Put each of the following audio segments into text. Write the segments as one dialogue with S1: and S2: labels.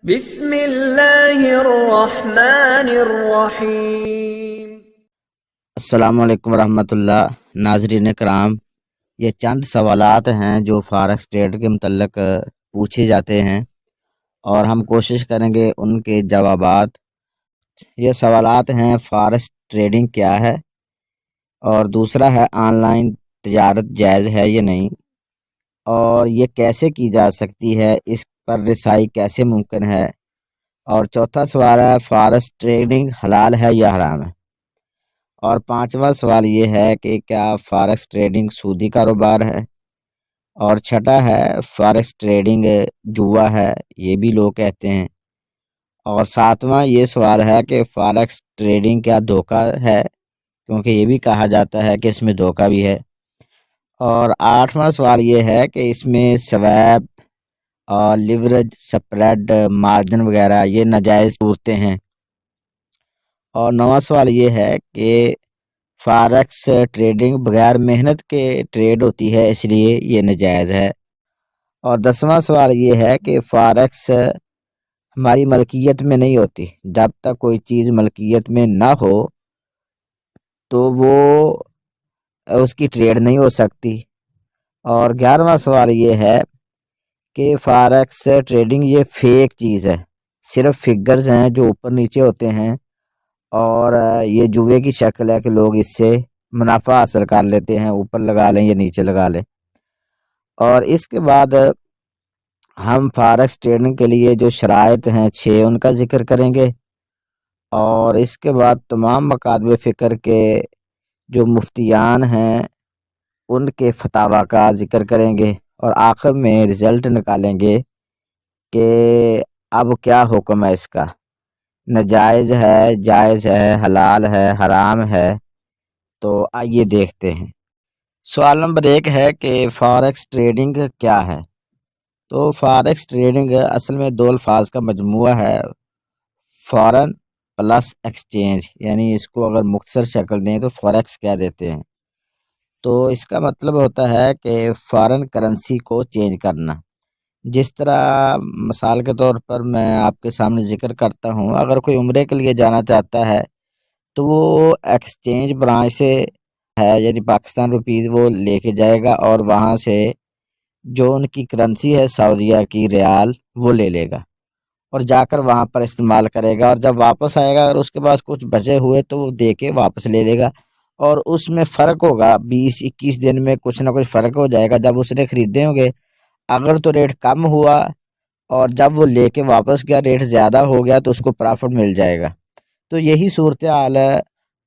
S1: بسم اللہ الرحمن الرحیم۔
S2: السلام علیکم ورحمۃ اللہ۔ ناظرین کرام، یہ چند سوالات ہیں جو فارکس ٹریڈ کے متعلق پوچھے جاتے ہیں اور ہم کوشش کریں گے ان کے جوابات۔ یہ سوالات ہیں: فارکس ٹریڈنگ کیا ہے؟ اور دوسرا ہے آن لائن تجارت جائز ہے یا نہیں؟ اور یہ کیسے کی جا سکتی ہے؟ اس پر رسائی کیسے ممکن ہے؟ اور چوتھا سوال ہے فارکس ٹریڈنگ حلال ہے یا حرام ہے؟ اور پانچواں سوال یہ ہے کہ کیا فارکس ٹریڈنگ سودی کاروبار ہے؟ اور چھٹا ہے فارکس ٹریڈنگ جوا ہے، یہ بھی لوگ کہتے ہیں۔ اور ساتواں یہ سوال ہے کہ فارکس ٹریڈنگ کیا دھوکہ ہے، کیونکہ یہ بھی کہا جاتا ہے کہ اس میں دھوکہ بھی ہے۔ اور آٹھواں سوال یہ ہے کہ اس میں سویپ اور لیوریج، سپریڈ، مارجن وغیرہ یہ ناجائز صورتیں ہیں۔ اور نواں سوال یہ ہے کہ فارکس ٹریڈنگ بغیر محنت کے ٹریڈ ہوتی ہے، اس لیے یہ ناجائز ہے۔ اور 10واں سوال یہ ہے کہ فارکس ہماری ملکیت میں نہیں ہوتی، جب تک کوئی چیز ملکیت میں نہ ہو تو وہ اس کی ٹریڈ نہیں ہو سکتی۔ اور 11واں سوال یہ ہے کہ فارکس ٹریڈنگ یہ فیک چیز ہے، صرف فگرز ہیں جو اوپر نیچے ہوتے ہیں، اور یہ جوے کی شکل ہے کہ لوگ اس سے منافع حاصل کر لیتے ہیں، اوپر لگا لیں یا نیچے لگا لیں۔ اور اس کے بعد ہم فارکس ٹریڈنگ کے لیے جو شرائط ہیں 6 ان کا ذکر کریں گے، اور اس کے بعد تمام مکاتب فکر کے جو مفتیان ہیں ان کے فتاوی کا ذکر کریں گے، اور آخر میں رزلٹ نکالیں گے کہ اب کیا حکم ہے اس کا، ناجائز ہے، جائز ہے، حلال ہے، حرام ہے۔ تو آئیے دیکھتے ہیں۔ سوال نمبر 1 ہے کہ فارکس ٹریڈنگ کیا ہے؟ تو فارکس ٹریڈنگ اصل میں 2 الفاظ کا مجموعہ ہے، فارن پلس ایکسچینج، یعنی اس کو اگر مختصر شکل دیں تو فارکس کہہ دیتے ہیں۔ تو اس کا مطلب ہوتا ہے کہ فارن کرنسی کو چینج کرنا۔ جس طرح مثال کے طور پر میں آپ کے سامنے ذکر کرتا ہوں، اگر کوئی عمرے کے لیے جانا چاہتا ہے تو وہ ایکسچینج برانچ سے ہے، یعنی پاکستان روپیز وہ لے کے جائے گا، اور وہاں سے جو ان کی کرنسی ہے سعودیہ کی ریال وہ لے لے گا، اور جا کر وہاں پر استعمال کرے گا، اور جب واپس آئے گا اگر اس کے پاس کچھ بچے ہوئے تو وہ دے کے واپس لے لے گا، اور اس میں فرق ہوگا، 20-21 دن میں کچھ نہ کچھ فرق ہو جائے گا۔ جب اس نے خریدے ہوں گے اگر تو ریٹ کم ہوا، اور جب وہ لے کے واپس گیا ریٹ زیادہ ہو گیا تو اس کو پرافٹ مل جائے گا۔ تو یہی صورتحال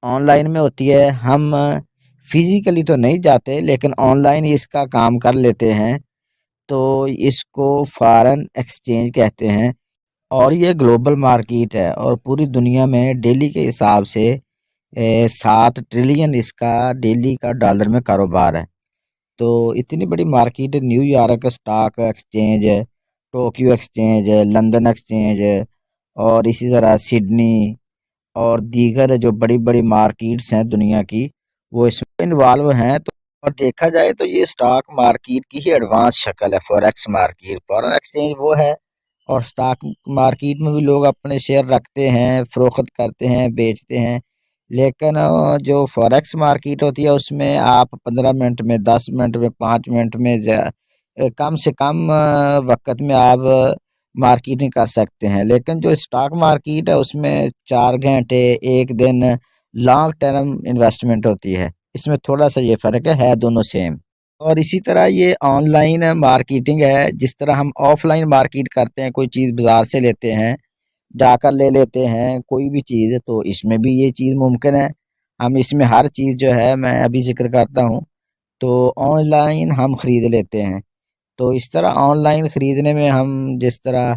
S2: آن لائن میں ہوتی ہے۔ ہم فزیکلی تو نہیں جاتے لیکن آن لائن اس کا کام کر لیتے ہیں، تو اس کو فارن ایکسچینج کہتے ہیں، اور یہ گلوبل مارکیٹ ہے، اور پوری دنیا میں ڈیلی کے حساب سے 7 ٹریلین اس کا ڈیلی کا ڈالر میں کاروبار ہے۔ تو اتنی بڑی market, new York stock exchange, Tokyo exchange, London exchange, اور اسی طرح سڈنی اور دیگر جو بڑی بڑی مارکیٹس ہیں دنیا کی، وہ اس میں انوالو ہیں۔ تو اور دیکھا جائے تو یہ اسٹاک مارکیٹ کی ہی ایڈوانس شکل ہے فوریکس مارکیٹ۔ فورن ایکسچینج وہ ہے، اور اسٹاک مارکیٹ میں بھی لوگ اپنے شیئر رکھتے ہیں، فروخت کرتے ہیں، بیچتے ہیں، لیکن جو فوریکس مارکیٹ ہوتی ہے اس میں آپ 15 منٹ میں، 10 منٹ میں، 5 منٹ میں، کم سے کم وقت میں آپ مارکیٹنگ کر سکتے ہیں، لیکن جو اسٹاک مارکیٹ ہے اس میں 4 گھنٹے، 1 دن لانگ ٹرم انویسٹمنٹ ہوتی ہے۔ اس میں تھوڑا سا یہ فرق ہے دونوں سیم۔ اور اسی طرح یہ آن لائن مارکیٹنگ ہے، جس طرح ہم آف لائن مارکیٹ کرتے ہیں، کوئی چیز بازار سے لیتے ہیں، جا کر لے لیتے ہیں کوئی بھی چیز، تو اس میں بھی یہ چیز ممکن ہے۔ ہم اس میں ہر چیز جو ہے میں ابھی ذکر کرتا ہوں تو آن لائن ہم خرید لیتے ہیں۔ تو اس طرح آن لائن خریدنے میں ہم جس طرح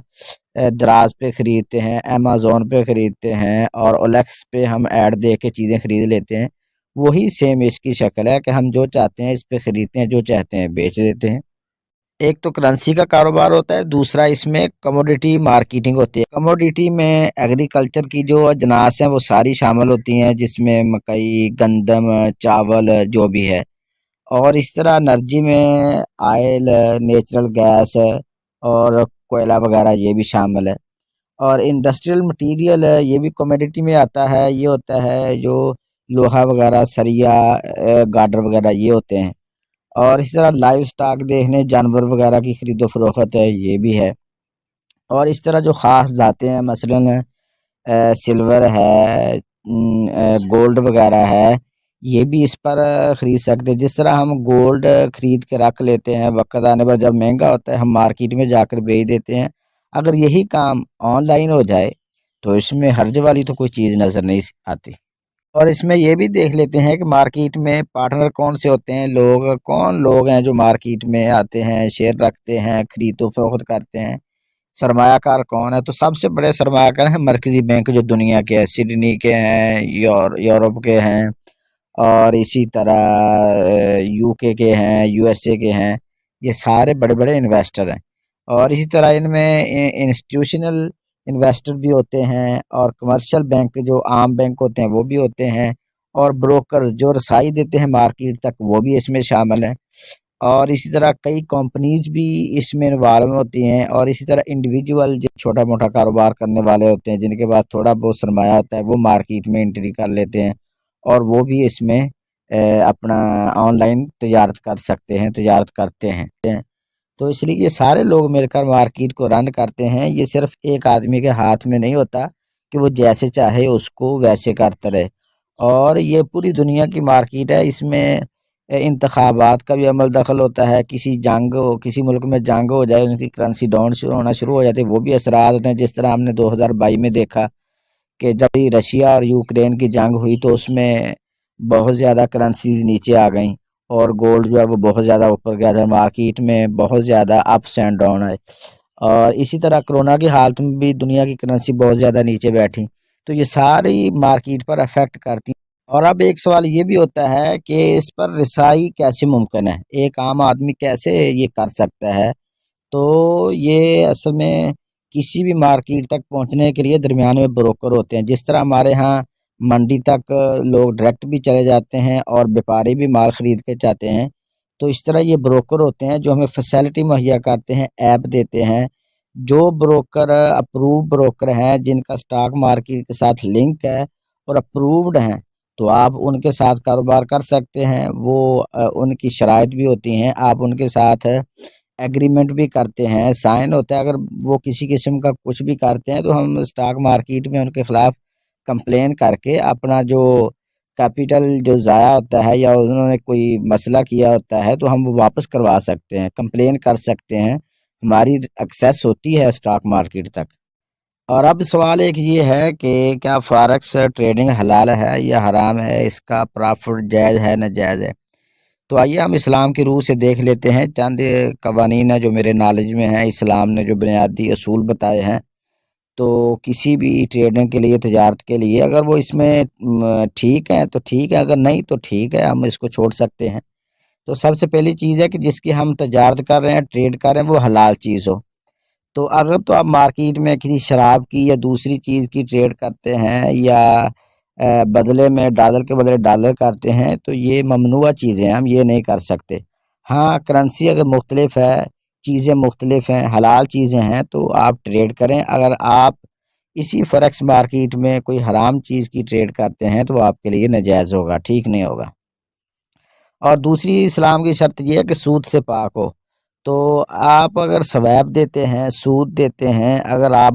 S2: دراز پہ خریدتے ہیں، امیزون پہ خریدتے ہیں، اور اولیکس پہ ہم ایڈ دے کے چیزیں خرید لیتے ہیں، وہی سیم اس کی شکل ہے کہ ہم جو چاہتے ہیں اس پہ خریدتے ہیں، جو چاہتے ہیں بیچ دیتے ہیں۔ ایک تو کرنسی کا کاروبار ہوتا ہے، دوسرا اس میں کموڈیٹی مارکیٹنگ ہوتی ہے۔ کموڈیٹی میں ایگریکلچر کی جو اجناس ہیں وہ ساری شامل ہوتی ہیں، جس میں مکئی، گندم، چاول جو بھی ہے، اور اس طرح انرجی میں آئل، نیچرل گیس اور کوئلہ وغیرہ یہ بھی شامل ہے۔ اور انڈسٹریل مٹیریل یہ بھی کوموڈیٹی میں آتا ہے، یہ ہوتا ہے جو لوہا وغیرہ، سریا، گارڈر وغیرہ یہ ہوتے ہیں۔ اور اس طرح لائف سٹاک دیکھنے، جانور وغیرہ کی خرید و فروخت ہے، یہ بھی ہے۔ اور اس طرح جو خاص دھاتیں ہیں، مثلاً سلور ہے، گولڈ وغیرہ ہے، یہ بھی اس پر خرید سکتے ہیں۔ جس طرح ہم گولڈ خرید کے رکھ لیتے ہیں، وقت آنے پر جب مہنگا ہوتا ہے ہم مارکیٹ میں جا کر بیچ دیتے ہیں، اگر یہی کام آن لائن ہو جائے تو اس میں حرج والی تو کوئی چیز نظر نہیں آتی۔ اور اس میں یہ بھی دیکھ لیتے ہیں کہ مارکیٹ میں پارٹنر کون سے ہوتے ہیں، کون لوگ ہیں جو مارکیٹ میں آتے ہیں، شیئر رکھتے ہیں، خرید و فروخت کرتے ہیں، سرمایہ کار کون ہے۔ تو سب سے بڑے سرمایہ کار ہیں مرکزی بینک جو دنیا کے ہیں، سڈنی کے ہیں، یورپ کے ہیں، اور اسی طرح یو کے ہیں، یو ایس اے کے ہیں، یہ سارے بڑے بڑے انویسٹر ہیں۔ اور اسی طرح ان میں انسٹیٹیوشنل انویسٹر بھی ہوتے ہیں، اور کمرشل بینک جو عام بینک ہوتے ہیں وہ بھی ہوتے ہیں، اور بروکر جو رسائی دیتے ہیں مارکیٹ تک وہ بھی اس میں شامل ہیں۔ اور اسی طرح کئی کمپنیز بھی اس میں انوالو ہوتی ہیں، اور اسی طرح انڈیویجول جو چھوٹا موٹا کاروبار کرنے والے ہوتے ہیں جن کے پاس تھوڑا بہت سرمایہ ہوتا ہے وہ مارکیٹ میں انٹری کر لیتے ہیں، اور وہ بھی اس میں اپنا آن لائن تجارت کر سکتے ہیں، تجارت کرتے ہیں۔ تو اس لیے یہ سارے لوگ مل کر مارکیٹ کو رن کرتے ہیں، یہ صرف ایک آدمی کے ہاتھ میں نہیں ہوتا کہ وہ جیسے چاہے اس کو ویسے کرتا رہے۔ اور یہ پوری دنیا کی مارکیٹ ہے، اس میں انتخابات کا بھی عمل دخل ہوتا ہے، کسی ملک میں جنگ ہو جائے، ان کی کرنسی ڈاؤن ہونا شروع ہو جاتی ہے، وہ بھی اثرات ہوتے ہیں۔ جس طرح ہم نے 2022 میں دیکھا کہ جب رشیا اور یوکرین کی جنگ ہوئی تو اس میں بہت زیادہ کرنسیز نیچے آ گئیں، اور گولڈ جو ہے وہ بہت زیادہ اوپر گیا تھا، مارکیٹ میں بہت زیادہ اپس اینڈ ڈاؤن آئے۔ اور اسی طرح کرونا کی حالت میں بھی دنیا کی کرنسی بہت زیادہ نیچے بیٹھی، تو یہ ساری مارکیٹ پر افیکٹ کرتی ہیں۔ اور اب ایک سوال یہ بھی ہوتا ہے کہ اس پر رسائی کیسے ممکن ہے، ایک عام آدمی کیسے یہ کر سکتا ہے؟ تو یہ اصل میں کسی بھی مارکیٹ تک پہنچنے کے لیے درمیان میں بروکر ہوتے ہیں۔ جس طرح ہمارے ہاں منڈی تک لوگ ڈائریکٹ بھی چلے جاتے ہیں اور بیپاری بھی مال خرید کے چاہتے ہیں، تو اس طرح یہ بروکر ہوتے ہیں جو ہمیں فیسلٹی مہیا کرتے ہیں، ایپ دیتے ہیں۔ جو بروکر اپروو بروکر ہیں جن کا سٹاک مارکیٹ کے ساتھ لنک ہے اور اپرووڈ ہیں، تو آپ ان کے ساتھ کاروبار کر سکتے ہیں۔ وہ ان کی شرائط بھی ہوتی ہیں، آپ ان کے ساتھ ایگریمنٹ بھی کرتے ہیں، سائن ہوتا ہے۔ اگر وہ کسی قسم کا کچھ بھی کرتے ہیں تو ہم سٹاک مارکیٹ میں ان کے خلاف کمپلین کر کے اپنا جو کیپٹل جو ضائع ہوتا ہے یا انہوں نے کوئی مسئلہ کیا ہوتا ہے تو ہم وہ واپس کروا سکتے ہیں، کمپلین کر سکتے ہیں، ہماری ایکسیس ہوتی ہے سٹاک مارکیٹ تک۔ اور اب سوال ایک یہ ہے کہ کیا فارکس ٹریڈنگ حلال ہے یا حرام ہے، اس کا پرافٹ جائز ہے ناجائز ہے؟ تو آئیے ہم اسلام کی روح سے دیکھ لیتے ہیں، چند قوانین ہیں جو میرے نالج میں ہیں، اسلام نے جو بنیادی اصول بتائے ہیں۔ تو کسی بھی ٹریڈنگ کے لیے، تجارت کے لیے، اگر وہ اس میں ٹھیک ہے تو ٹھیک ہے، اگر نہیں تو ٹھیک ہے، ہم اس کو چھوڑ سکتے ہیں۔ تو سب سے پہلی چیز ہے کہ جس کی ہم تجارت کر رہے ہیں، ٹریڈ کر رہے ہیں، وہ حلال چیز ہو۔ تو اگر تو آپ مارکیٹ میں کسی شراب کی یا دوسری چیز کی ٹریڈ کرتے ہیں، یا بدلے میں ڈالر کے بدلے ڈالر کرتے ہیں، تو یہ ممنوع چیزیں ہیں، ہم یہ نہیں کر سکتے۔ ہاں، کرنسی اگر مختلف ہے، چیزیں مختلف ہیں، حلال چیزیں ہیں، تو آپ ٹریڈ کریں۔ اگر آپ اسی فریکس مارکیٹ میں کوئی حرام چیز کی ٹریڈ کرتے ہیں تو وہ آپ کے لیے ناجائز ہوگا، ٹھیک نہیں ہوگا۔ اور دوسری اسلام کی شرط یہ ہے کہ سود سے پاک ہو۔ تو آپ اگر سویب دیتے ہیں، سود دیتے ہیں، اگر آپ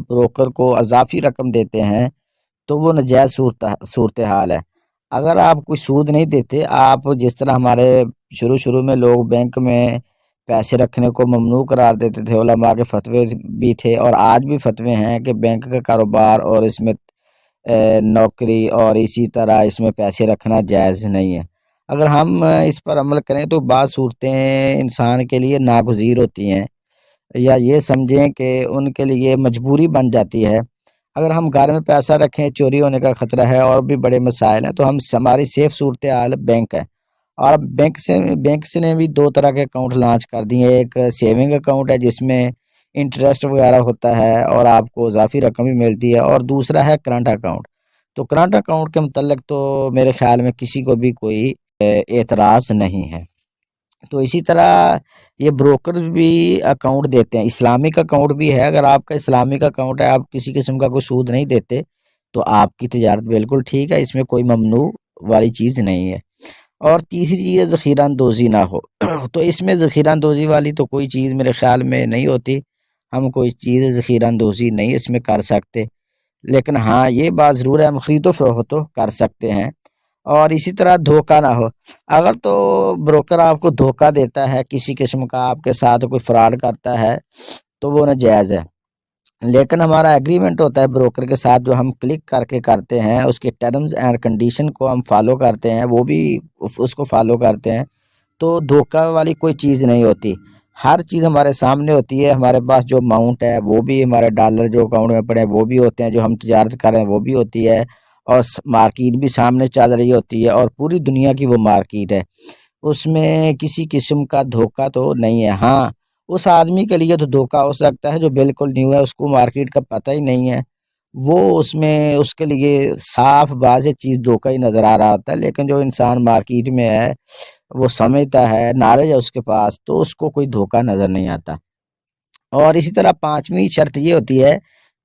S2: بروکر کو اضافی رقم دیتے ہیں تو وہ ناجائز صورتحال ہے۔ اگر آپ کوئی سود نہیں دیتے، آپ جس طرح ہمارے شروع میں لوگ بینک میں پیسے رکھنے کو ممنوع قرار دیتے تھے، علماء کے فتوے بھی تھے، اور آج بھی فتوے ہیں کہ بینک کا کاروبار اور اس میں نوکری اور اسی طرح اس میں پیسے رکھنا جائز نہیں ہے۔ اگر ہم اس پر عمل کریں تو بعض صورتیں انسان کے لیے ناگزیر ہوتی ہیں، یا یہ سمجھیں کہ ان کے لیے مجبوری بن جاتی ہے۔ اگر ہم گھر میں پیسہ رکھیں، چوری ہونے کا خطرہ ہے اور بھی بڑے مسائل ہیں، تو ہماری سیف صورتحال بینک ہے۔ اور بینک سے نے بھی دو طرح کے اکاؤنٹ لانچ کر دیے، ایک سیونگ اکاؤنٹ ہے جس میں انٹرسٹ وغیرہ ہوتا ہے اور آپ کو اضافی رقم بھی ملتی ہے، اور دوسرا ہے کرنٹ اکاؤنٹ۔ تو کرنٹ اکاؤنٹ کے متعلق تو میرے خیال میں کسی کو بھی کوئی اعتراض نہیں ہے۔ تو اسی طرح یہ بروکر بھی اکاؤنٹ دیتے ہیں، اسلامک اکاؤنٹ بھی ہے۔ اگر آپ کا اسلامک اکاؤنٹ ہے، آپ کسی قسم کا کوئی سود نہیں دیتے، تو آپ کی تجارت بالکل ٹھیک ہے، اس میں کوئی ممنوع والی چیز نہیں ہے۔ اور تیسری چیز ہے ذخیرہ اندوزی نہ ہو تو اس میں ذخیرہ اندوزی والی تو کوئی چیز میرے خیال میں نہیں ہوتی، ہم کوئی چیز ذخیرہ اندوزی نہیں اس میں کر سکتے، لیکن ہاں یہ بات ضرور ہے ہم خرید و فروخت تو کر سکتے ہیں۔ اور اسی طرح دھوکہ نہ ہو، اگر تو بروکر آپ کو دھوکہ دیتا ہے، کسی قسم کا آپ کے ساتھ کوئی فراڈ کرتا ہے، تو وہ ناجائز ہے۔ لیکن ہمارا ایگریمنٹ ہوتا ہے بروکر کے ساتھ، جو ہم کلک کر کے کرتے ہیں، اس کے ٹرمز اینڈ کنڈیشن کو ہم فالو کرتے ہیں، وہ بھی اس کو فالو کرتے ہیں، تو دھوکہ والی کوئی چیز نہیں ہوتی۔ ہر چیز ہمارے سامنے ہوتی ہے، ہمارے پاس جو اماؤنٹ ہے وہ بھی، ہمارے ڈالر جو اکاؤنٹ میں پڑے ہیں وہ بھی ہوتے ہیں، جو ہم تجارت کر رہے ہیں وہ بھی ہوتی ہے، اور مارکیٹ بھی سامنے چل رہی ہوتی ہے، اور پوری دنیا کی وہ مارکیٹ ہے، اس میں کسی قسم کا دھوکہ تو نہیں ہے۔ ہاں اس آدمی کے لیے تو دھوکہ ہو سکتا ہے جو بالکل نیو ہے، اس کو مارکیٹ کا پتہ ہی نہیں ہے، وہ اس میں اس کے لیے صاف واضح چیز دھوکہ ہی نظر آ رہا ہوتا ہے، لیکن جو انسان مارکیٹ میں ہے، وہ سمجھتا ہے، نالج ہے اس کے پاس، تو اس کو کوئی دھوکہ نظر نہیں آتا۔ اور اسی طرح پانچویں شرط یہ ہوتی ہے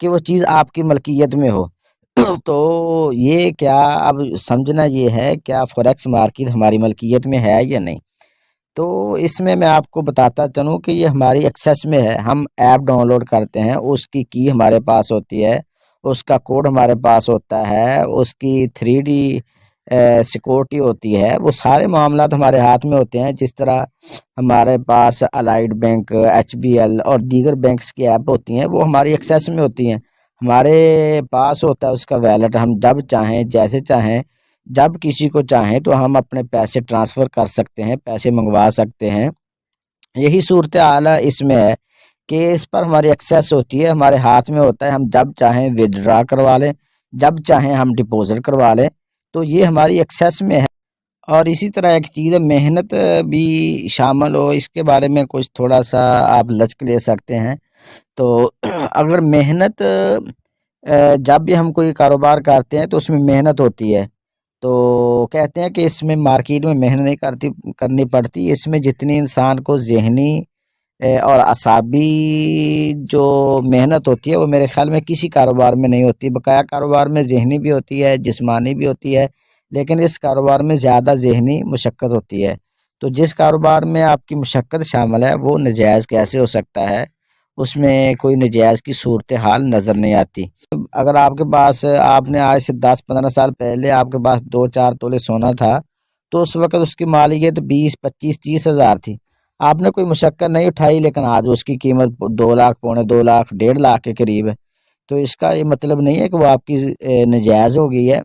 S2: کہ وہ چیز آپ کی ملکیت میں ہو تو یہ کیا اب سمجھنا یہ ہے کیا فوریکس مارکیٹ ہماری ملکیت میں ہے یا نہیں؟ تو اس میں آپ کو بتاتا چلوں کہ یہ ہماری ایکسیس میں ہے، ہم ایپ ڈاؤن لوڈ کرتے ہیں، اس کی ہمارے پاس ہوتی ہے، اس کا کوڈ ہمارے پاس ہوتا ہے، اس کی 3D سیکورٹی ہوتی ہے، وہ سارے معاملات ہمارے ہاتھ میں ہوتے ہیں۔ جس طرح ہمارے پاس الائڈ بینک، HBL اور دیگر بینکس کی ایپ ہوتی ہیں، وہ ہماری ایکسیس میں ہوتی ہیں، ہمارے پاس ہوتا ہے اس کا ویلٹ، ہم جب چاہیں جیسے چاہیں جب کسی کو چاہیں تو ہم اپنے پیسے ٹرانسفر کر سکتے ہیں، پیسے منگوا سکتے ہیں۔ یہی صورتحال اس میں ہے کہ اس پر ہماری ایکسیس ہوتی ہے، ہمارے ہاتھ میں ہوتا ہے، ہم جب چاہیں ودڈرا کروا لیں، جب چاہیں ہم ڈپوزٹ کروا لیں، تو یہ ہماری ایکسیس میں ہے۔ اور اسی طرح ایک چیز ہے، محنت بھی شامل ہو، اس کے بارے میں کچھ تھوڑا سا آپ لچک لے سکتے ہیں۔ تو اگر محنت جب بھی ہم کوئی کاروبار کرتے ہیں تو اس میں محنت ہوتی ہے، تو کہتے ہیں کہ اس میں مارکیٹ میں محنت نہیں کرنی پڑتی، اس میں جتنی انسان کو ذہنی اور اعصابی جو محنت ہوتی ہے وہ میرے خیال میں کسی کاروبار میں نہیں ہوتی۔ بقایا کاروبار میں ذہنی بھی ہوتی ہے، جسمانی بھی ہوتی ہے، لیکن اس کاروبار میں زیادہ ذہنی مشقت ہوتی ہے۔ تو جس کاروبار میں آپ کی مشقت شامل ہے وہ ناجائز کیسے ہو سکتا ہے؟ اس میں کوئی ناجائز کی صورتحال نظر نہیں آتی۔ اگر آپ کے پاس، آپ نے آج سے 10-15 سال پہلے آپ کے پاس 2-4 تولے سونا تھا، تو اس وقت اس کی مالیت 20-25-30 ہزار تھی، آپ نے کوئی مشقت نہیں اٹھائی، لیکن آج اس کی قیمت 2 لاکھ، 2.25 لاکھ، 1.5 لاکھ کے قریب ہے۔ تو اس کا یہ مطلب نہیں ہے کہ وہ آپ کی ناجائز ہو گئی ہے،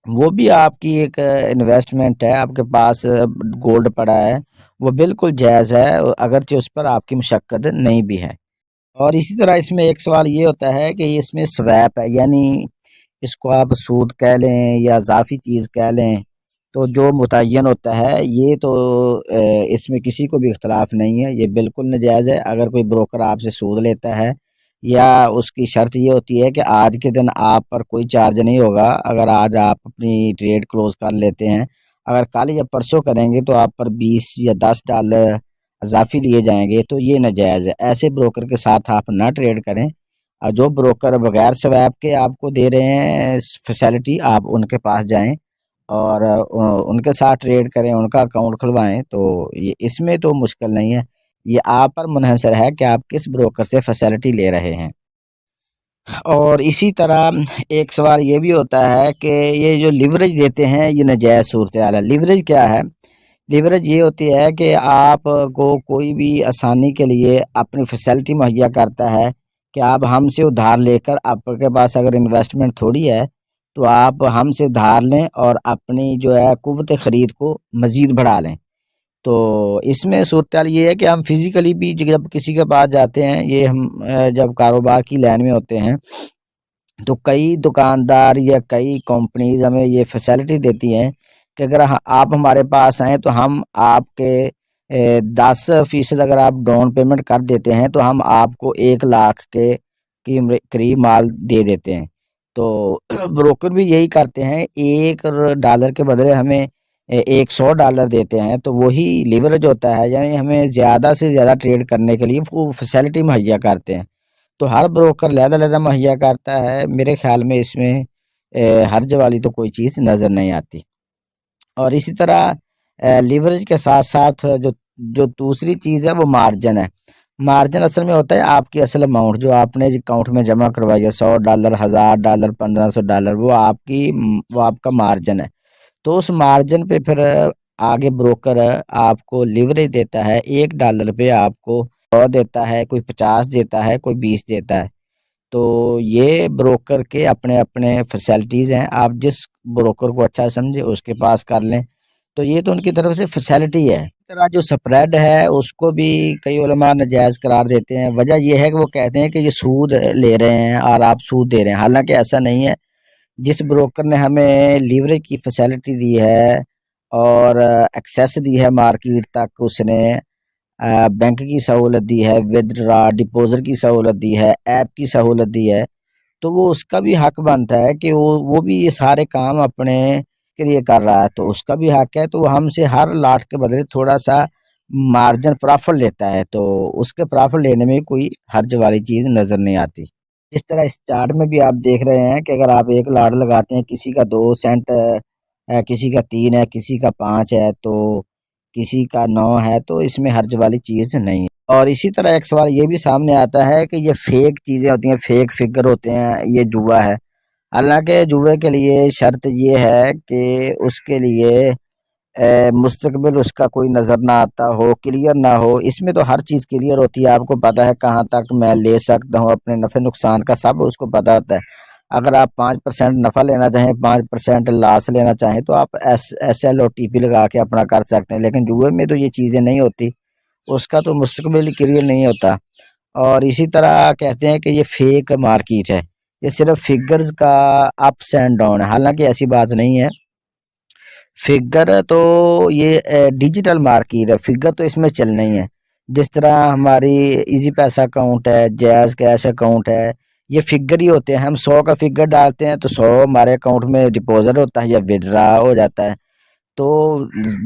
S2: وہ بھی آپ کی ایک انویسٹمنٹ ہے، آپ کے پاس گولڈ پڑا ہے، وہ بالکل جائز ہے، اگرچہ اس پر آپ کی مشقت نہیں بھی ہے۔ اور اسی طرح اس میں ایک سوال یہ ہوتا ہے کہ اس میں سویپ ہے، یعنی اس کو آپ سود کہہ لیں یا اضافی چیز کہہ لیں، تو جو متعین ہوتا ہے یہ تو اس میں کسی کو بھی اختلاف نہیں ہے، یہ بالکل ناجائز ہے۔ اگر کوئی بروکر آپ سے سود لیتا ہے، یا اس کی شرط یہ ہوتی ہے کہ آج کے دن آپ پر کوئی چارج نہیں ہوگا، اگر آج آپ اپنی ٹریڈ کلوز کر لیتے ہیں، اگر کل یا پرسوں کریں گے تو آپ پر 20 یا 10 ڈالر اضافی لیے جائیں گے، تو یہ ناجائز ہے۔ ایسے بروکر کے ساتھ آپ نہ ٹریڈ کریں، اور جو بروکر بغیر سویپ کے آپ کو دے رہے ہیں فیسلٹی، آپ ان کے پاس جائیں اور ان کے ساتھ ٹریڈ کریں، ان کا اکاؤنٹ کھلوائیں، تو یہ اس میں تو مشکل نہیں ہے، یہ آپ پر منحصر ہے کہ آپ کس بروکر سے فیسلٹی لے رہے ہیں۔ اور اسی طرح ایک سوال یہ بھی ہوتا ہے کہ یہ جو لیوریج دیتے ہیں یہ ناجائز صورتحال ہے۔ لیوریج کیا ہے؟ لیوریج یہ ہوتی ہے کہ آپ کو کوئی بھی آسانی کے لیے اپنی فیسلٹی مہیا کرتا ہے کہ آپ ہم سے ادھار لے کر، آپ کے پاس اگر انویسٹمنٹ تھوڑی ہے تو آپ ہم سے دھار لیں اور اپنی جو ہے قوت خرید کو مزید بڑھا لیں۔ تو اس میں صورتحال یہ ہے کہ ہم فزیکلی بھی جب کسی کے پاس جاتے ہیں، یہ ہم جب کاروبار کی لائن میں ہوتے ہیں تو کئی دکاندار یا کئی کمپنیز ہمیں یہ فیسلٹی دیتی ہیں کہ اگر آپ ہمارے پاس آئیں تو ہم آپ کے 10% اگر آپ ڈاؤن پیمنٹ کر دیتے ہیں تو ہم آپ کو 1 لاکھ کے قریب مال دے دیتے ہیں۔ تو بروکر بھی یہی کرتے ہیں، $1 کے بدلے ہمیں ایک $100 دیتے ہیں تو وہی لیوریج ہوتا ہے، یعنی ہمیں زیادہ سے زیادہ ٹریڈ کرنے کے لیے وہ فیسلٹی مہیا کرتے ہیں۔ تو ہر بروکر علیحدہ مہیا کرتا ہے، میرے خیال میں اس میں حرج والی تو کوئی چیز نظر نہیں آتی۔ اور اسی طرح لیوریج کے ساتھ ساتھ جو دوسری چیز ہے وہ مارجن ہے۔ مارجن اصل میں ہوتا ہے آپ کی اصل اماؤنٹ جو آپ نے اکاؤنٹ میں جمع کروائی ہے، $100، $1000، $1500، وہ آپ کا مارجن ہے۔ تو اس مارجن پہ پھر آگے بروکر آپ کو لیوریج دیتا ہے، $1 پہ آپ کو 100 دیتا ہے، کوئی 50 دیتا ہے، کوئی 20 دیتا ہے۔ تو یہ بروکر کے اپنے اپنے فیسلٹیز ہیں، آپ جس بروکر کو اچھا سمجھے اس کے پاس کر لیں، تو یہ تو ان کی طرف سے فیسلٹی ہے۔ اس طرح جو سپریڈ ہے اس کو بھی کئی علماء ناجائز قرار دیتے ہیں، وجہ یہ ہے کہ وہ کہتے ہیں کہ یہ سود لے رہے ہیں اور آپ سود دے رہے ہیں، حالانکہ ایسا نہیں ہے۔ جس بروکر نے ہمیں لیوریج کی فیسلٹی دی ہے اور ایکسیس دی ہے مارکیٹ تک، اس نے بینک کی سہولت دی ہے، ودڈرا ڈپوزٹ کی سہولت دی ہے، ایپ کی سہولت دی ہے، تو وہ اس کا بھی حق بنتا ہے کہ وہ بھی یہ سارے کام اپنے کے لیے کر رہا ہے، تو اس کا بھی حق ہے، تو وہ ہم سے ہر لاٹ کے بدلے تھوڑا سا مارجن پرافٹ لیتا ہے، تو اس کے پرافٹ لینے میں کوئی حرج والی چیز نظر نہیں آتی۔ اس طرح اس چارٹ میں بھی آپ دیکھ رہے ہیں کہ اگر آپ ایک لاٹ لگاتے ہیں، کسی کا 2 سینٹ ہے، کسی کا 3 ہے، کسی کا 5 ہے، تو کسی کا 9 ہے، تو اس میں حرج والی چیز نہیں ہے۔ اور اسی طرح ایک سوال یہ بھی سامنے آتا ہے کہ یہ فیک چیزیں ہوتی ہیں، فیک فگر ہوتے ہیں، یہ جوا ہے۔ حالانکہ جوے کے لیے شرط یہ ہے کہ اس کے لیے مستقبل اس کا کوئی نظر نہ آتا ہو، کلیئر نہ ہو۔ اس میں تو ہر چیز کلیئر ہوتی ہے، آپ کو پتہ ہے کہاں تک میں لے سکتا ہوں، اپنے نفع نقصان کا سب اس کو پتہ ہوتا ہے۔ اگر آپ 5% نفع لینا چاہیں، 5% لاس لینا چاہیں، تو آپ S L O T P لگا کے اپنا کر سکتے ہیں، لیکن جوئے میں تو یہ چیزیں نہیں ہوتی، اس کا تو مستقبل کلیئر نہیں ہوتا۔ اور اسی طرح کہتے ہیں کہ یہ فیک مارکیٹ ہے، یہ صرف فگرز کا اپس اینڈ ڈاؤن ہے، حالانکہ ایسی بات نہیں ہے۔ فگر تو یہ ڈیجیٹل مارکیٹ ہے، فگر تو اس میں چلنا ہی ہے۔ جس طرح ہماری ایزی پیسہ اکاؤنٹ ہے، جیز کیش اکاؤنٹ ہے، یہ فگر ہی ہوتے ہیں۔ ہم 100 کا فگر ڈالتے ہیں تو 100 ہمارے اکاؤنٹ میں ڈپوزٹ ہوتا ہے یا ودڈرا ہو جاتا ہے، تو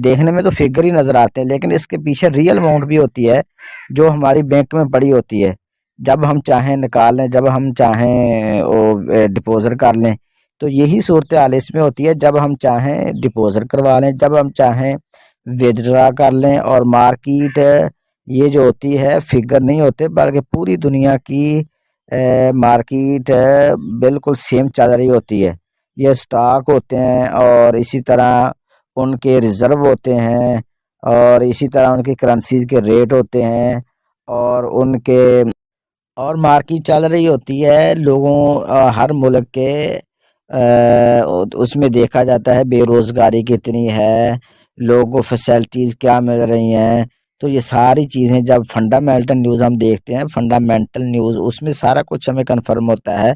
S2: دیکھنے میں تو فگر ہی نظر آتے ہیں، لیکن اس کے پیچھے ریئل اماؤنٹ بھی ہوتی ہے جو ہماری بینک میں پڑی ہوتی ہے، جب ہم چاہیں نکال لیں، جب ہم چاہیں ڈپوزٹ کر لیں۔ تو یہی صورتحال اس میں ہوتی ہے، جب ہم چاہیں ڈپوزٹ کروا لیں، جب ہم چاہیں ودڈرا کر لیں۔ اور مارکیٹ یہ جو ہوتی ہے فگر نہیں ہوتے، بلکہ پوری دنیا کی مارکیٹ بالکل سیم چل رہی ہوتی ہے۔ یہ سٹاک ہوتے ہیں اور اسی طرح ان کے ریزرو ہوتے ہیں، اور اسی طرح ان کی کرنسیز کے ریٹ ہوتے ہیں، اور ان کے اور مارکیٹ چل رہی ہوتی ہے لوگوں ہر ملک کے اس میں دیکھا جاتا ہے بے روزگاری کتنی ہے، لوگوں کو فیسلٹیز کیا مل رہی ہیں۔ تو یہ ساری چیزیں جب فنڈامنٹل نیوز ہم دیکھتے ہیں، فنڈامنٹل نیوز اس میں سارا کچھ ہمیں کنفرم ہوتا ہے،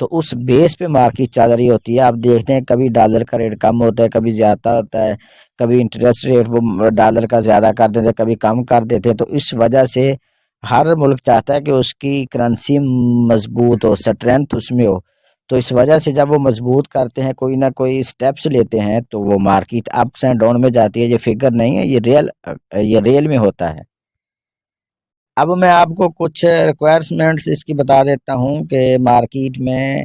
S2: تو اس بیس پہ مارکیٹ چل رہی ہوتی ہے۔ آپ دیکھتے ہیں کبھی ڈالر کا ریٹ کم ہوتا ہے، کبھی زیادہ ہوتا ہے، کبھی انٹرسٹ ریٹ وہ ڈالر کا زیادہ کر دیتے ہیں، کبھی کم کر دیتے ہیں۔ تو اس وجہ سے ہر ملک چاہتا ہے کہ اس کی کرنسی مضبوط ہو، اسٹرینتھ اس میں ہو، تو اس وجہ سے جب وہ مضبوط کرتے ہیں، کوئی نہ کوئی سٹیپس لیتے ہیں، تو وہ مارکیٹ اپس اینڈ ڈاؤن میں جاتی ہے۔ یہ فگر نہیں ہے، یہ ریل میں ہوتا ہے۔ اب میں آپ کو کچھ ریکوائرمنٹس اس کی بتا دیتا ہوں کہ مارکیٹ میں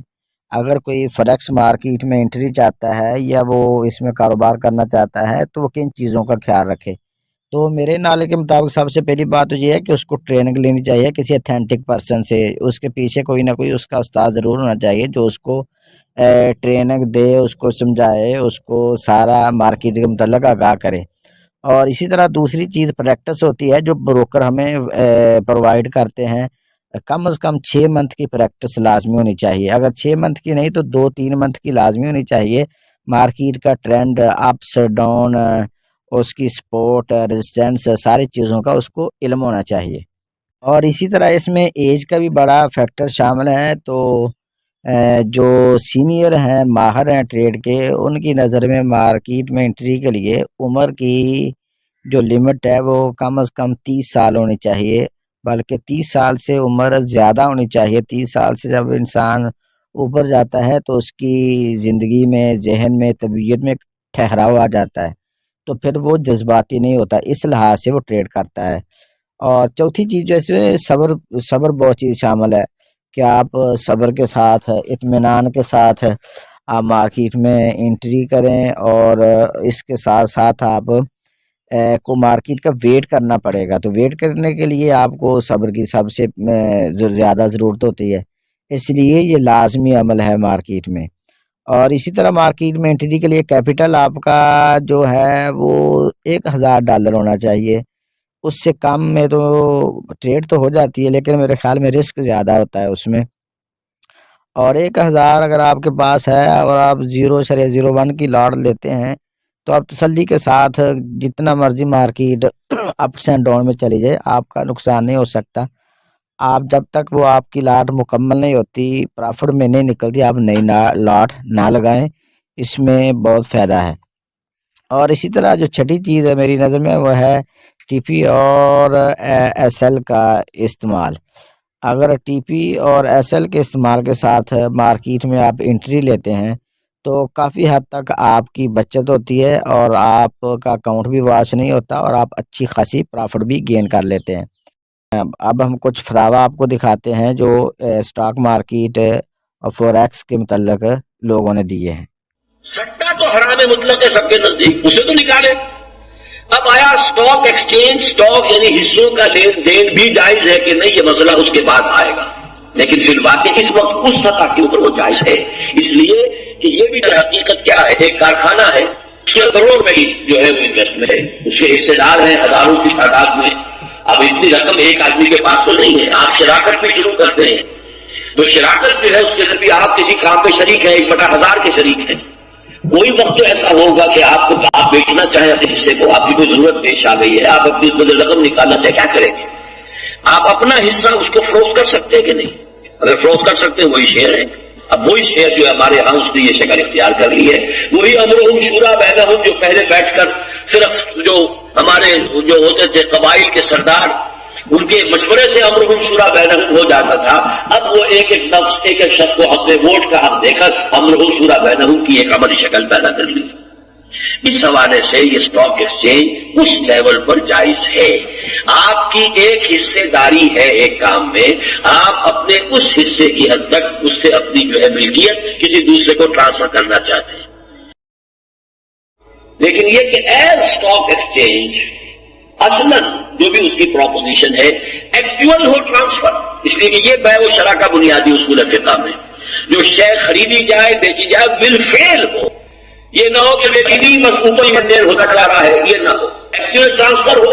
S2: اگر کوئی فریکس مارکیٹ میں انٹری چاہتا ہے یا وہ اس میں کاروبار کرنا چاہتا ہے تو وہ کن چیزوں کا خیال رکھے۔ تو میرے نالے کے مطابق سب سے پہلی بات تو یہ ہے کہ اس کو ٹریننگ لینی چاہیے کسی اتھینٹک پرسن سے، اس کے پیچھے کوئی نہ کوئی اس کا استاد ضرور ہونا چاہیے جو اس کو ٹریننگ دے، اس کو سمجھائے، اس کو سارا مارکیٹ کے متعلق آگاہ کرے۔ اور اسی طرح دوسری چیز پریکٹس ہوتی ہے جو بروکر ہمیں پرووائڈ کرتے ہیں، کم از کم 6 منتھ کی پریکٹس لازمی ہونی چاہیے، اگر 6 منتھ کی نہیں تو 2-3 منتھ کی لازمی ہونی چاہیے۔ مارکیٹ کا ٹرینڈ، اپس ڈاؤن، اس کی سپورٹ، ریزسٹنس، ساری چیزوں کا اس کو علم ہونا چاہیے۔ اور اسی طرح اس میں ایج کا بھی بڑا فیکٹر شامل ہے، تو جو سینئر ہیں، ماہر ہیں ٹریڈ کے، ان کی نظر میں مارکیٹ میں انٹری کے لیے عمر کی جو لمٹ ہے وہ کم از کم 30 سال ہونی چاہیے، بلکہ 30 سال سے عمر زیادہ ہونی چاہیے۔ 30 سال سے جب انسان اوپر جاتا ہے تو اس کی زندگی میں، ذہن میں، طبیعت میں ٹھہراؤ آ جاتا ہے۔ تو پھر وہ جذباتی نہیں ہوتا، اس لحاظ سے وہ ٹریڈ کرتا ہے۔ اور چوتھی چیز جو اس میں صبر بہت چیز شامل ہے کہ آپ صبر کے ساتھ اطمینان کے ساتھ آپ مارکیٹ میں انٹری کریں، اور اس کے ساتھ ساتھ آپ کو مارکیٹ کا ویٹ کرنا پڑے گا۔ تو ویٹ کرنے کے لیے آپ کو صبر کی سب سے زیادہ ضرورت ہوتی ہے، اس لیے یہ لازمی عمل ہے مارکیٹ میں۔ اور اسی طرح مارکیٹ میں انٹری کے لیے کیپٹل آپ کا جو ہے وہ $1000 ہونا چاہیے، اس سے کم میں تو ٹریڈ تو ہو جاتی ہے لیکن میرے خیال میں رسک زیادہ ہوتا ہے اس میں۔ اور 1000 اگر آپ کے پاس ہے اور آپ 0.01 کی لاٹ لیتے ہیں تو آپ تسلی کے ساتھ جتنا مرضی مارکیٹ اپس اینڈ ڈاؤن میں چلی جائے آپ کا نقصان نہیں ہو سکتا۔ آپ جب تک وہ آپ کی لاٹ مکمل نہیں ہوتی، پرافٹ میں نہیں نکلتی، آپ نئی لاٹ نہ لگائیں، اس میں بہت فائدہ ہے۔ اور اسی طرح جو چھٹی چیز ہے میری نظر میں وہ ہے ٹی پی اور ایس ایل کا استعمال۔ اگر ٹی پی اور ایس ایل کے استعمال کے ساتھ مارکیٹ میں آپ انٹری لیتے ہیں تو کافی حد تک آپ کی بچت ہوتی ہے اور آپ کا اکاؤنٹ بھی واش نہیں ہوتا اور آپ اچھی خاصی پرافٹ بھی گین کر لیتے ہیں۔ اب ہم کچھ فتاوی آپ کو دکھاتے ہیں جو اسٹاک مارکیٹ اور فوریکس کے متعلق لوگوں نے دیے ہیں۔
S3: سٹا تو حرام مطلق ہے سب کے نزدیک، اسے تو نکالے۔ اب آیا اسٹاک ایکسچینج، اسٹاک یعنی حصوں کا لین دین بھی جائز ہے کہ نہیں، یہ مسئلہ اس کے بعد آئے گا، لیکن فی الواقع اس وقت اس سطح کے اوپر وہ جائز ہے، اس لیے کہ یہ بھی در حقیقت کیا ہے، ایک کارخانہ ہے، اس کے کروڑ میں جو ہے وہ انویسٹمنٹ ہے، اس کے حصے دار ہیں ہزاروں کی تعداد میں۔ اب اتنی رقم ایک آدمی کے پاس تو نہیں ہے، آپ شراکت بھی شروع کرتے ہیں، تو شراکت جو ہے اس کے اندر بھی آپ کسی کام پہ شریک ہیں، 1/1000 کے شریک ہیں۔ کوئی وقت تو ایسا ہوگا کہ آپ کو آپ بیچنا چاہیں اپنے حصے کو، آپ کی کوئی ضرورت پیش آ گئی ہے، آپ اپنی رقم نکالنا چاہیں، کیا کریں گے؟ آپ اپنا حصہ اس کو فروخت کر سکتے ہیں کہ نہیں؟ اگر فروخت کر سکتے ہیں وہی شیئر ہے۔ اب وہی شیئر جو ہمارے ہاں اس نے یہ شکل اختیار کر لی ہے، وہی امرہم شورا بینہم، جو پہلے بیٹھ کر صرف جو ہمارے جو ہوتے تھے قبائل کے سردار، ان کے مشورے سے امرہم شورا بینہم ہو جاتا تھا، اب وہ ایک ایک نفس ایک ایک شخص کو اپنے ووٹ کا حق دے کر امرہم شورا بینہم کی ایک عملی شکل پیدا کر لی۔ اس حوالے سے یہ اسٹاک ایکسچینج اس لیول پر جائز ہے۔ آپ کی ایک حصے داری ہے ایک کام میں، آپ اپنے اس حصے کی حد تک اس سے اپنی جو ہے ملکیت کسی دوسرے کو ٹرانسفر کرنا چاہتے ہیں، لیکن یہ کہ ایز اسٹاک ایکسچینج اصلاً جو بھی اس کی پروپوزیشن ہے ایکچوئل ہو ٹرانسفر، اس لیے کہ یہ بیع و شرع کا بنیادی اصول فقہ میں جو شے خریدی جائے بیچی جائے بالفعل ہو، یہ نہ ہو کہ اوپر مینٹین ہوتا چلا رہا ہے، یہ نہ ہو، ایکچوئل ٹرانسفر ہو،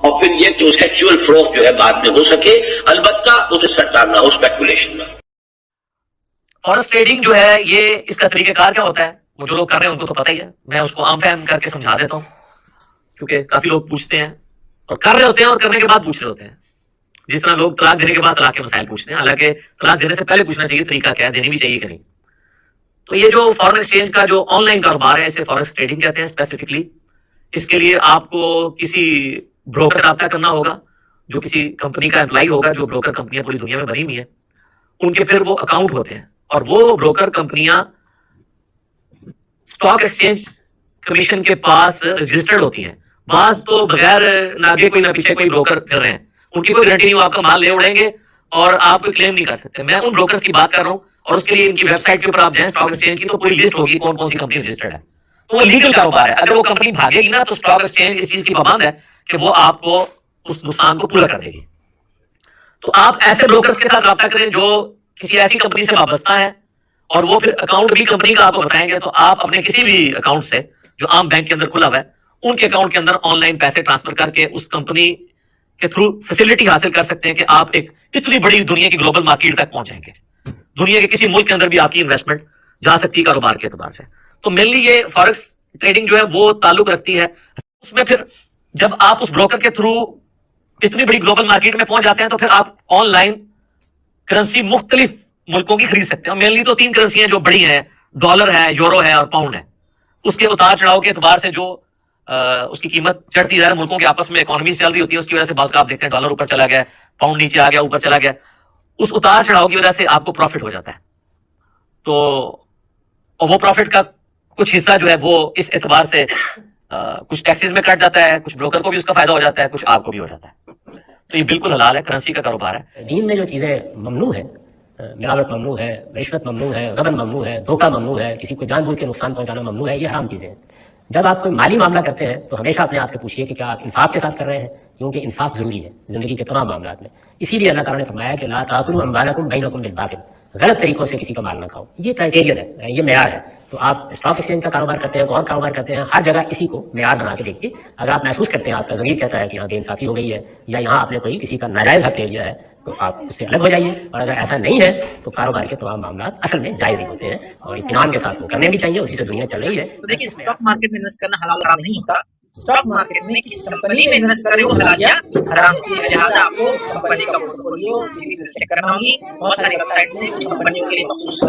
S3: اور پھر یہ کہ اس کا ایکچوئل فروخت جو ہے بعد میں ہو سکے، البتہ اسے سٹا نہ ہو، اسپیکولیشن نہ ہو۔
S4: فورکس ٹریڈنگ جو ہے یہ اس کا طریقہ کار کیا ہوتا ہے، وہ جو لوگ کر رہے ہیں ان کو تو پتہ ہی ہے، میں اس کو عام فہم کر کے سمجھا دیتا ہوں کیونکہ کافی لوگ پوچھتے ہیں اور کر رہے ہوتے ہیں اور کرنے کے بعد پوچھ رہے ہوتے ہیں۔ جس طرح لوگ طلاق دینے کے بعد طلاق کے مسائل پوچھتے ہیں، حالانکہ طلاق دینے سے پہلے پوچھنا چاہیے طریقہ کیا ہے، دینی بھی چاہیے کہ نہیں۔ تو یہ جو فارن ایکسچینج کا جو آن لائن کاروبار ہے اسے فورکس ٹریڈنگ کہتے ہیں اسپیسیفکلی۔ اس کے لیے آپ کو کسی بروکر سے رابطہ کرنا ہوگا جو کسی کمپنی کا امپلائی ہوگا، جو بروکر کمپنیاں پوری دنیا میں بنی ہوئی ہیں، ان کے پھر وہ اکاؤنٹ ہوتے ہیں اور وہ بروکر کمپنیاں اسٹاک ایکسچینج کمیشن کے پاس رجسٹرڈ ہوتی ہیں۔ بعض تو بغیر نہ آگے کوئی نہ پیچھے کوئی بروکر کر رہے ہیں، ان کی کوئی گارنٹی نہیں، وہ آپ کا مال لے اڑیں گے اور آپ کوئی کلیم نہیں کر سکتے۔ میں ان بروکرز کی بات کر رہا ہوں، اور اس کے لیے ان کی ویب سائٹ کے اوپر آپ جائیں اسٹاک ایکسچینج کی تو پوری لسٹ ہوگی کون کون سی کمپنی رجسٹرڈ ہے، تو وہ لیگل کاروبار ہے۔ اگر وہ کمپنی بھاگے گی نا تو اسٹاک ایکسچینج اس چیز کی پابند ہے کہ وہ آپ کو اس نقصان کو پورا کر دے گی۔ تو آپ ایسے بروکرز کے ساتھ رابطہ کریں جو کسی ایسی کمپنی سے وابستہ ہے، اور وہ پھر اکاؤنٹ بھی کمپنی کا آپ کو بتائیں گے، تو آپ اپنے کسی بھی اکاؤنٹ سے جو عام بینک کے اندر کھلا ہوا ہے ان کے اکاؤنٹ کے اندر آن لائن پیسے ٹرانسفر کر کے اس کمپنی کے تھرو فیسلٹی حاصل کر سکتے ہیں کہ آپ ایک اتنی بڑی دنیا کی گلوبل مارکیٹ تک پہنچ جائیں گے، دنیا کے کسی ملک کے اندر بھی آپ کی انویسٹمنٹ جا سکتی ہے کاروبار کے اعتبار سے۔ تو مینلی یہ فارکس ٹریڈنگ جو ہے وہ تعلق رکھتی ہے اس میں، پھر جب آپ اس بروکر کے تھرو اتنی بڑی گلوبل مارکیٹ میں پہنچ جاتے ہیں تو پھر آپ آن لائن کرنسی مختلف ملکوں کی خرید سکتے ہیں۔ مینلی تو 3 کرنسی ہیں جو بڑی ہیں، ڈالر ہے، یورو ہے اور پاؤنڈ ہے۔ اس کے اتار چڑھاؤ کے اعتبار سے جو اس کی قیمت چڑھتی ہے، ملکوں کے آپس میں اکانومی چل رہی ہوتی ہے، اس کی وجہ سے بعض آپ دیکھتے ہیں ڈالر اوپر چلا گیا، پاؤنڈ نیچے آ گیا، اوپر چلا گیا، اس اتار چڑھاؤ کی وجہ سے آپ کو پروفٹ ہو جاتا ہے۔ تو اور وہ پروفٹ کا کچھ حصہ جو ہے وہ اس اعتبار سے کچھ ٹیکسز میں کٹ جاتا ہے، کچھ بروکر کو بھی اس کا فائدہ ہو جاتا ہے، کچھ آپ کو بھی ہو جاتا ہے. تو یہ بالکل حلال ہے، کرنسی کا کاروبار ہے.
S5: دین میں جو چیزیں ممنوع ہیں، ملاوٹ ممنوع ہے، رشوت ممنوع ہے، غبن ممنوع ہے، دھوکہ ممنوع ہے، کسی کو جان بوجھ کے نقصان پہنچانا ممنوع ہے، یہ حرام چیزیں ہیں. جب آپ کوئی مالی معاملہ کرتے ہیں تو ہمیشہ اپنے آپ سے پوچھیے کہ کیا آپ انصاف کے ساتھ کر رہے ہیں، کیونکہ انصاف ضروری ہے زندگی کے تمام معاملات میں. اسی لیے اللہ تعالیٰ نے فرمایا کہ لا تاکلوا اموالکم بینکم بالباطل، غلط طریقوں سے کسی کا مال نہ کھاؤ. یہ کرائٹیرین ہے، یہ معیار ہے. تو آپ اسٹاک ایکسچینج کا کاروبار کرتے ہیں، اور کاروبار کرتے ہیں، ہر جگہ اسی کو معیار بنا کے دیکھیے. اگر آپ محسوس کرتے ہیں، آپ کا ضمیر کہتا ہے کہ یہاں بے انصافی ہو گئی ہے یا یہاں آپ نے کوئی کسی کا ناجائز حق لے لیا ہے، تو آپ اس سے الگ ہو جائیے. اور اگر ایسا نہیں ہے تو کاروبار کے تمام معاملات اصل میں جائز ہی ہوتے ہیں اور اطمینان کے ساتھ وہ کرنے بھی چاہیے. اسی سے دنیا چل رہی ہے.
S6: تو دیکھیے اسٹاک مارکیٹ میں انویسٹ کرنا حلال حرام نہیں ہوتا. اسٹاک مارکیٹ میں کس کمپنی میں انویسٹ کرے وہ حلال یا حرام ہوتی ہے. لہٰذا آپ کو اس کمپنی کا پورٹفولیو چیک کرنا ہوگی. بہت ساری ویب سائٹس ہیں کچھ کمپنیوں کے لیے مخصوص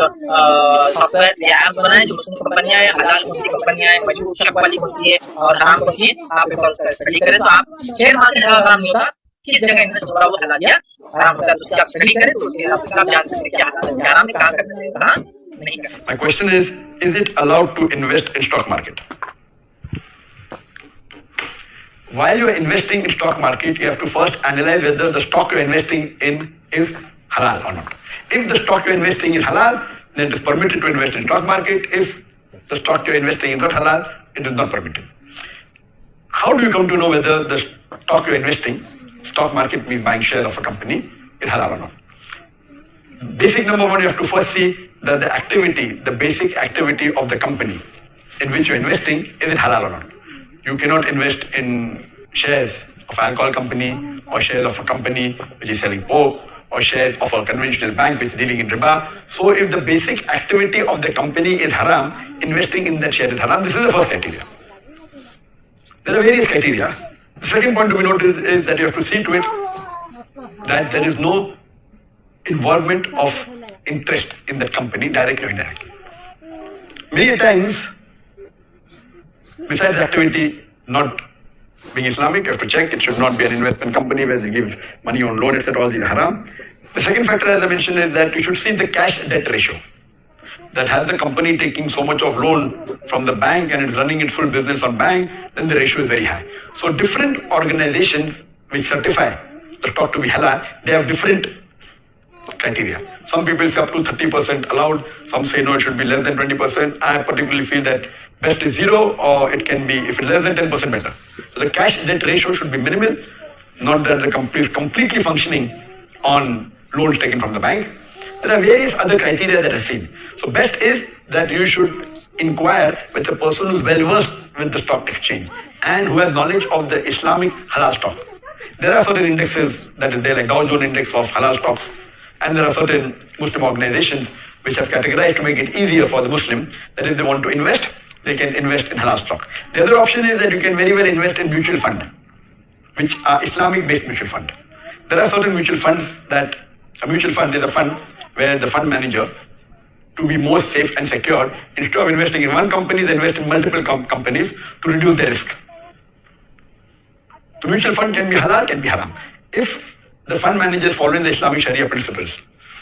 S6: سافٹ ویئر یا ایپس بنائے جو مسلم کمپنیاں ہیں، حلال کون سی کمپنیاں ہیں، مجبور شک والی کون سی ہے اور حرام کون سی ہے. آپ ایک بار اس کا اسٹڈی کریں تو آپ شیئر مارکیٹ حلال حرام نہیں ہوتا، کس جگہ انویسٹ ہو رہا ہے وہ حلال یا حرام ہوتا ہے. اس کی آپ اسٹڈی کریں تو اس کے آپ جان سکتے ہیں کیا حلال ہے، کیا حرام ہے، کہاں کرنا چاہیے، کہاں نہیں کرنا.
S7: My question is it allowed to invest in stock market? While you are investing in stock market, you have to first analyze whether the stock you are investing in is halal or not. If the stock you are investing is halal, then it is permitted to invest in stock market. If the stock you are investing is not halal, it is not permitted. How do you come to know whether the stock you are investing, stock market means buying shares of a company, is halal or not? Basic number one, you have to first see that the activity, the basic activity of the company in which you are investing, is it halal or not? You cannot invest in shares of an alcohol company or shares of a company which is selling pork or shares of a conventional bank which is dealing in riba. So if the basic activity of the company is haram, investing in that share is haram. This is the first criteria. There are various criteria. The second point to be noted is that you have to see to it that there is no involvement of interest in that company, directly or indirectly. Many times, besides the activity not being Islamic, you have to check it should not be an investment company where they give money on loan, etc. All these are haram. The second factor, as I mentioned, is that you should see the cash debt ratio. That has the company taking so much of loan from the bank and it's running its full business on bank, then the ratio is very high. So different organizations which certify the stock to be halal, they have different criteria. Some people say up to 30% allowed, some say no, it should be less than 20%. I particularly feel that best is zero, or it can be, if it's less than 10%, better. So the cash debt ratio should be minimal, not that the company is completely functioning on loans taken from the bank. There are various other criteria that are seen. So best is that you should inquire with a person who is well versed with the stock exchange and who has knowledge of the Islamic halal stock. There are certain indexes that is there, like Dow Jones Index of halal stocks, and there are certain Muslim organizations which have categorized to make it easier for the Muslim that if they want to invest, they can invest in halal stock. The other option is that you can very well invest in mutual fund, which are Islamic-based mutual fund. There are certain mutual funds that a mutual fund is a fund where the fund manager, to be more safe and secure, instead of investing in one company, they invest in multiple companies to reduce their risk. The mutual fund can be halal, can be haram. If the fund manager is following the Islamic Sharia principles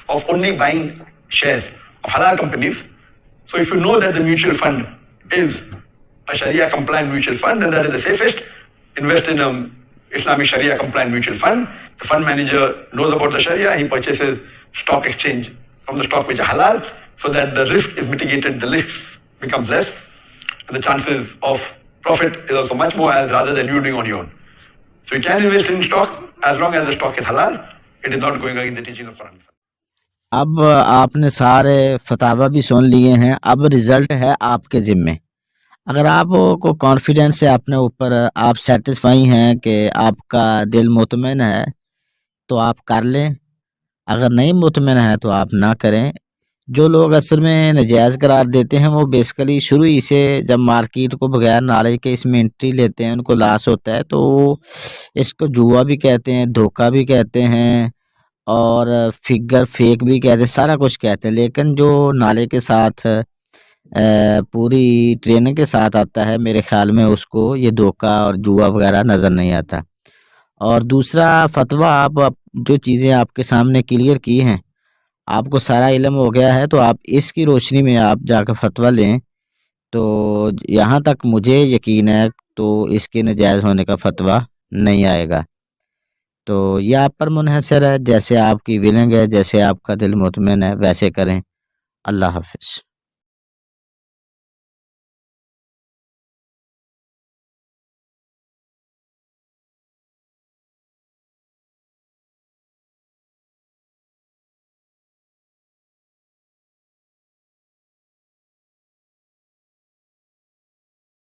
S7: of only buying shares of halal companies, so if you know that the mutual fund is a Sharia compliant mutual fund, then that is the safest. Invest in an Islamic Sharia compliant mutual fund. The fund manager knows about the Sharia, he purchases stock exchange from the stock which are halal, so that the risk is mitigated, the risk becomes less, and the chances of profit is also much more, as rather than you doing on your own. So you can invest in stock as long as the stock is halal. It is not going against the teaching of Quran.
S2: اب آپ نے سارے فتاوی بھی سن لیے ہیں. اب result ہے آپ کے ذمے. اگر آپ کو کانفیڈنس ہے اپنے اوپر, آپ سیٹسفائی ہیں کہ آپ کا دل مطمئن ہے, تو آپ کر لیں. اگر نہیں مطمئن ہے تو آپ نہ کریں. جو لوگ اصل میں ناجائز قرار دیتے ہیں وہ بیسیکلی شروع ہی سے جب مارکیٹ کو بغیر نالج کے اس میں انٹری لیتے ہیں, ان کو لاس ہوتا ہے. تو اس کو جوا بھی کہتے ہیں, دھوکہ بھی کہتے ہیں, اور فگر فیک بھی کہتے ہیں, سارا کچھ کہتے ہیں. لیکن جو نالج کے ساتھ پوری ٹریننگ کے ساتھ آتا ہے, میرے خیال میں اس کو یہ دھوکہ اور جوا وغیرہ نظر نہیں آتا. اور دوسرا فتویٰ, آپ جو چیزیں آپ کے سامنے کلیئر کی ہیں, آپ کو سارا علم ہو گیا ہے, تو آپ اس کی روشنی میں آپ جا کے فتویٰ لیں. تو یہاں تک مجھے یقین ہے تو اس کے ناجائز ہونے کا فتویٰ نہیں آئے گا۔ تو یہ آپ پر منحصر ہے، جیسے آپ کی ولنگ ہے، جیسے آپ کا دل مطمئن ہے ویسے کریں۔ اللہ حافظ۔